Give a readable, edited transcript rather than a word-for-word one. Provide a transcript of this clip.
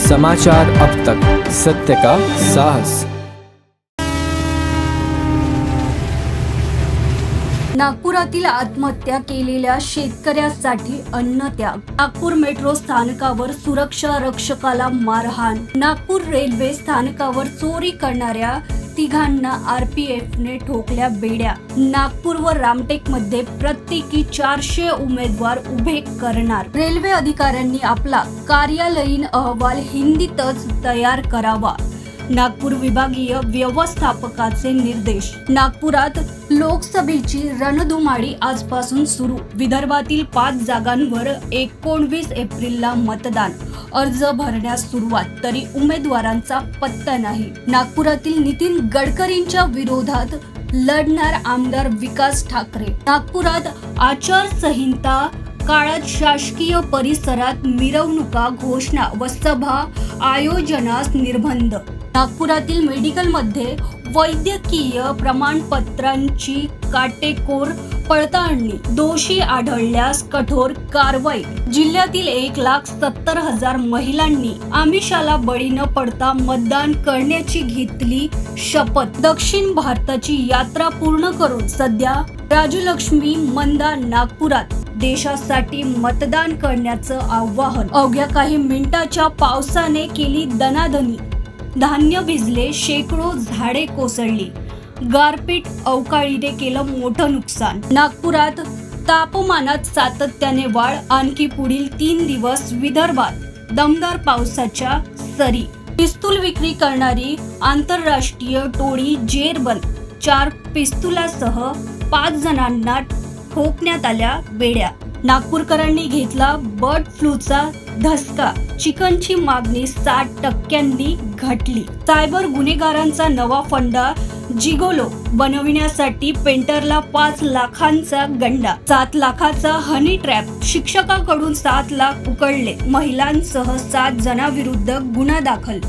समाचार अब तक, सत्य का साहस। नागपुरातील आत्महत्या केलेल्या शेतकऱ्यासाठी अन्नत्याग। नागपूर मेट्रो स्थानकावर सुरक्षा रक्षकाला मारहाण। नागपूर रेल्वे स्थानकावर चोरी करणाऱ्या तिघांना आरपीएफने ठोकल्या बेड्या। नागपूर व रामटेक मध्ये प्रत्येकी 400 उमेदवार उभे करणार। रेल्वे अधिकाऱ्यांनी आपला कार्यालयीन अहवाल हिंदीतच तयार करावा। नागपूर विभागीय व्यवस्थापकाचे निर्देश। नागपुरात लोकसभेची रणधुमाळी आजपासून सुरू। विदर्भातील 5 जागांवर 19 एप्रिलला मतदान। अर्ज भरण्यास सुरुवात, तरी उमेदवारांचा पत्ता नाही। नागपुरातील नितीन गडकरींच्या विरोधात लढणार आमदार विकास ठाकरे। नागपुरात आचारसंहिता काळात शासकीय परिसरात मिरवणुका, घोषणा व सभा आयोजनास निर्बंध। नागपुरातील मेडिकलमध्ये वैद्यकीय प्रमाणपत्रांची काटेकोर पडताळणी। दोषी आढळल्यास कठोर कारवाई। जिल्ह्यातील 1,70,000 महिलांनी आमिषाला बळी न पडता मतदान करण्याची घेतली शपथ। दक्षिण भारताची यात्रा पूर्ण करून सध्या राजलक्ष्मी मंदा नागपुरात देशासाठी मतदान करण्याचं आवाहन। अवघ्या काही मिनिटाच्या पावसाने केली दणादणी। धान्य भिजले, शेकडो झाडे कोसळली। गारपीट अवकाळीने केलं मोठं नुकसान। नागपुरात तापमानात सातत्याने वाढ। आणखी पुढील 3 दिवस विदर्भात दमदार पावसाच्या सरी। पिस्तूल विक्री करणारी आंतरराष्ट्रीय टोळी जेरबंद। 4 पिस्तुलासह 5 जणांना ठोकण्यात आल्या बेड्या। नागपूरकरांनी घेतला बर्ड फ्लूचा धसका। चिकनची मागणी 60% घटली। सायबर गुन्हेगारांचा नवा फंडा। जिगोलो बनविण्यासाठी पेंटरला 5 लाखांचा गंडा। 7 लाखाचा हनी ट्रॅप। शिक्षकाकडून 7 लाख उकळले। महिलांसह 7 जणांविरुद्ध गुन्हा दाखल।